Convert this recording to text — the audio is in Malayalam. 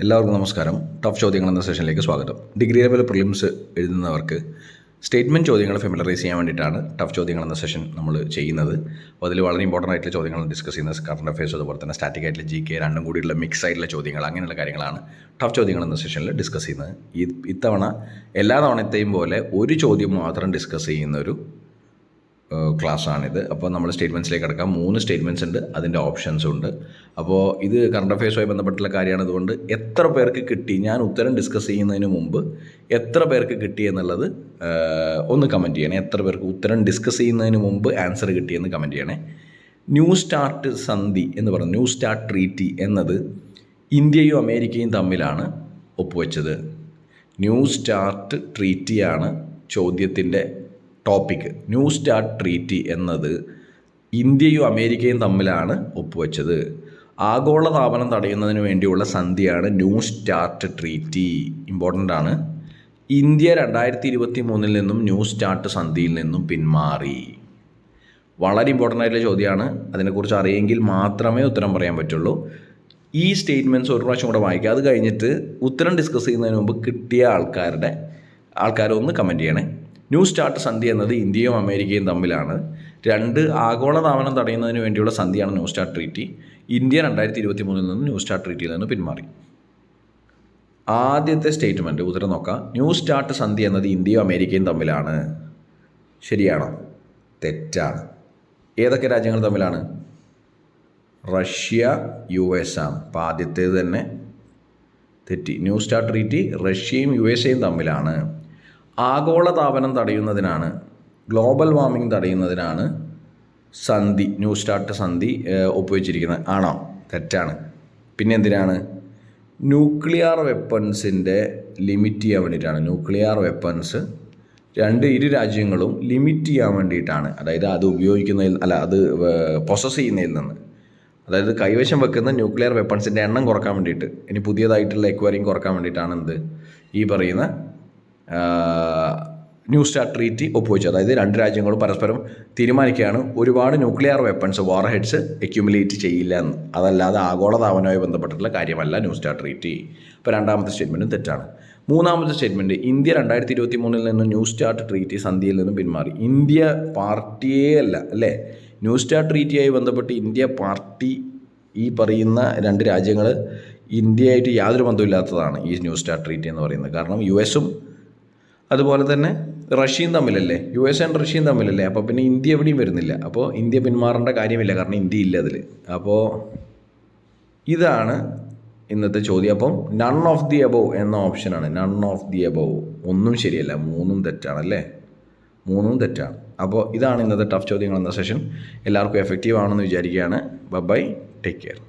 എല്ലാവർക്കും നമസ്കാരം. ടഫ് ചോദ്യങ്ങൾ എന്ന സെഷനിലേക്ക് സ്വാഗതം. ഡിഗ്രി ലെവൽ പ്രിലിംസ് എഴുതുന്നവർക്ക് സ്റ്റേറ്റ്മെൻറ്റ് ചോദ്യങ്ങൾ ഫെമിലറൈസ് ചെയ്യാൻ വേണ്ടിയിട്ടാണ് ടഫ് ചോദ്യങ്ങൾ എന്ന സെഷൻ നമ്മൾ ചെയ്യുന്നത്. അപ്പോൾ അതിൽ വളരെ ഇമ്പോർട്ടൻ്റ് ആയിട്ടുള്ള ചോദ്യങ്ങൾ ഡിസ്കസ് ചെയ്യുന്നത് കറണ്ട് അഫയേഴ്സ്, അതുപോലെ തന്നെ സ്റ്റാറ്റിക് ആയിട്ടുള്ള GK രണ്ടും കൂടിയുള്ള മിക്സ് ആയിട്ടുള്ള ചോദ്യങ്ങൾ, അങ്ങനെയുള്ള കാര്യങ്ങളാണ് ടഫ് ചോദ്യങ്ങൾ എന്ന സെഷനിൽ ഡിസ്കസ് ചെയ്യുന്നത്. ഇത്തവണ എല്ലാ തവണത്തെയും പോലെ ഒരു ചോദ്യം മാത്രം ഡിസ്കസ് ചെയ്യുന്നൊരു ക്ലാസ്സാണിത്. അപ്പോൾ നമ്മൾ സ്റ്റേറ്റ്മെൻറ്റ്സിലേക്ക് കിടക്കാം. 3 സ്റ്റേറ്റ്മെൻറ്റ്സ് ഉണ്ട്, അതിൻ്റെ ഓപ്ഷൻസും ഉണ്ട്. അപ്പോൾ ഇത് കറണ്ട് അഫയേഴ്സുമായി ബന്ധപ്പെട്ടുള്ള കാര്യമാണ്. അതുകൊണ്ട് എത്ര പേർക്ക് കിട്ടി, ഞാൻ ഉത്തരം ഡിസ്കസ് ചെയ്യുന്നതിന് മുമ്പ് എത്ര പേർക്ക് കിട്ടി എന്നുള്ളത് ഒന്ന് കമൻറ്റ് ചെയ്യണേ. എത്ര പേർക്ക് ഉത്തരം ഡിസ്കസ് ചെയ്യുന്നതിന് മുമ്പ് ആൻസർ കിട്ടിയെന്ന് കമൻറ്റ് ചെയ്യണേ. ന്യൂ സ്റ്റാർട്ട് സന്ധി എന്ന് പറയുന്നത്, ന്യൂ സ്റ്റാർട്ട് ട്രീറ്റി എന്നത് ഇന്ത്യയും അമേരിക്കയും തമ്മിലാണ് ഒപ്പുവെച്ചത്. ന്യൂ സ്റ്റാർട്ട് ട്രീറ്റിയാണ് ചോദ്യത്തിൻ്റെ ടോപ്പിക്. ന്യൂ സ്റ്റാർട്ട് ട്രീറ്റി എന്നത് ഇന്ത്യയും അമേരിക്കയും തമ്മിലാണ് ഒപ്പുവെച്ചത്. ആഗോളതാപനം തടയുന്നതിന് വേണ്ടിയുള്ള സന്ധിയാണ് ന്യൂ സ്റ്റാർട്ട് ട്രീറ്റി. ഇമ്പോർട്ടൻ്റ് ആണ്. ഇന്ത്യ 2023 നിന്നും ന്യൂ സ്റ്റാർട്ട് സന്ധിയിൽ നിന്നും പിന്മാറി. വളരെ ഇമ്പോർട്ടൻ്റ് ആയിട്ടുള്ള ചോദ്യമാണ്. അതിനെക്കുറിച്ച് അറിയെങ്കിൽ മാത്രമേ ഉത്തരം പറയാൻ പറ്റുള്ളൂ. ഈ സ്റ്റേറ്റ്മെൻറ്റ്സ് ഒരു പ്രാവശ്യം കൂടെ വായിക്കുക. അത് കഴിഞ്ഞിട്ട് ഉത്തരം ഡിസ്കസ് ചെയ്യുന്നതിന് മുമ്പ് കിട്ടിയ ആൾക്കാരൊന്ന് കമൻറ്റ് ചെയ്യണേ. ന്യൂ സ്റ്റാർട്ട് സന്ധി എന്നത് ഇന്ത്യയും അമേരിക്കയും തമ്മിലാണ്. 2 ആഗോളതാപനം തടയുന്നതിന് വേണ്ടിയുള്ള സന്ധിയാണ് ന്യൂ സ്റ്റാർട്ട് ട്രീറ്റി. ഇന്ത്യ 2023 നിന്നും ന്യൂ സ്റ്റാർട്ട് ട്രീറ്റിയിൽ നിന്ന് പിന്മാറി. ആദ്യത്തെ സ്റ്റേറ്റ്മെൻറ്റ് ഉത്തരം നോക്കാം. ന്യൂ സ്റ്റാർട്ട് സന്ധി എന്നത് ഇന്ത്യയും അമേരിക്കയും തമ്മിലാണ്. ശരിയാണോ? തെറ്റാണ്. ഏതൊക്കെ രാജ്യങ്ങൾ തമ്മിലാണ്? റഷ്യ, US ആണ്. അപ്പോൾ ആദ്യത്തേത് തന്നെ തെറ്റി. ന്യൂ സ്റ്റാർട്ട് ട്രീറ്റി റഷ്യയും USA തമ്മിലാണ്. ആഗോളതാപനം തടയുന്നതിനാണ്, ഗ്ലോബൽ വാർമിംഗ് തടയുന്നതിനാണ് സന്ധി, ന്യൂ സ്റ്റാർട്ട് സന്ധി ഒപ്പുവെച്ചിരിക്കുന്നത്. ആണോ? തെറ്റാണ്. പിന്നെ എന്തിനാണ്? ന്യൂക്ലിയർ വെപ്പൺസിൻ്റെ ലിമിറ്റ് ചെയ്യാൻ വേണ്ടിയിട്ടാണ്. ന്യൂക്ലിയർ വെപ്പൺസ് ഇരു രാജ്യങ്ങളും ലിമിറ്റ് ചെയ്യാൻ വേണ്ടിയിട്ടാണ്. അതായത് അത് അത് പൊസസ് ചെയ്യുന്നതിൽ നിന്ന്, അതായത് കൈവശം വെക്കുന്ന ന്യൂക്ലിയർ വെപ്പൺസിൻ്റെ എണ്ണം കുറക്കാൻ വേണ്ടിയിട്ട്, ഇനി പുതിയതായിട്ടുള്ള എക്വയറിങ് കുറക്കാൻ വേണ്ടിയിട്ടാണ് ഈ പറയുന്ന ന്യൂ സ്റ്റാർട്ട് ട്രീറ്റി ഒപ്പുവെച്ചത്. അതായത് 2 രാജ്യങ്ങളും പരസ്പരം തീരുമാനിക്കുകയാണ് ഒരുപാട് ന്യൂക്ലിയർ വെപ്പൺസ്, വാർ ഹെഡ്സ് അക്യുമുലേറ്റ് ചെയ്യില്ല എന്ന്. അതല്ലാതെ ആഗോളതാപനവുമായി ബന്ധപ്പെട്ടിട്ടുള്ള കാര്യമല്ല ന്യൂ സ്റ്റാർട്ട് ട്രീറ്റി. ഇപ്പോൾ 2ാമത്തെ സ്റ്റേറ്റ്മെൻറ്റും തെറ്റാണ്. 3ാമത്തെ സ്റ്റേറ്റ്മെൻറ്റ്, ഇന്ത്യ 2023 നിന്ന് ന്യൂ സ്റ്റാർട്ട് ട്രീറ്റി സന്ധിയിൽ നിന്നും പിന്മാറി. ഇന്ത്യ പാർട്ടിയേ അല്ല, അല്ലേ? ന്യൂ സ്റ്റാർട്ട് ട്രീറ്റിയായി ബന്ധപ്പെട്ട് ഇന്ത്യ പാർട്ടി, ഈ പറയുന്ന 2 രാജ്യങ്ങൾ ഇന്ത്യയായിട്ട് യാതൊരു ബന്ധമില്ലാത്തതാണ് ഈ ന്യൂ സ്റ്റാർട്ട് ട്രീറ്റി എന്ന് പറയുന്നത്. കാരണം USഉം അതുപോലെ തന്നെ റഷ്യയും തമ്മിലല്ലേ, US ആൻഡ് റഷ്യയും തമ്മിലല്ലേ. അപ്പോൾ പിന്നെ ഇന്ത്യ എവിടെയും വരുന്നില്ല. അപ്പോൾ ഇന്ത്യ പിന്മാറേണ്ട കാര്യമില്ല, കാരണം ഇന്ത്യ ഇല്ല അതിൽ. അപ്പോൾ ഇതാണ് ഇന്നത്തെ ചോദ്യം. അപ്പം നൺ ഓഫ് ദി അബോവ് എന്ന ഓപ്ഷനാണ്. നൺ ഓഫ് ദി അബോവ് ഒന്നും ശരിയല്ല, 3ഉം തെറ്റാണല്ലേ. 3ഉം തെറ്റാണ്. അപ്പോൾ ഇതാണ് ഇന്നത്തെ ടഫ് ചോദ്യങ്ങൾ എന്ന സെഷൻ. എല്ലാവർക്കും എഫക്റ്റീവ് ആണെന്ന് വിചാരിക്കുകയാണ്. Bye, take care.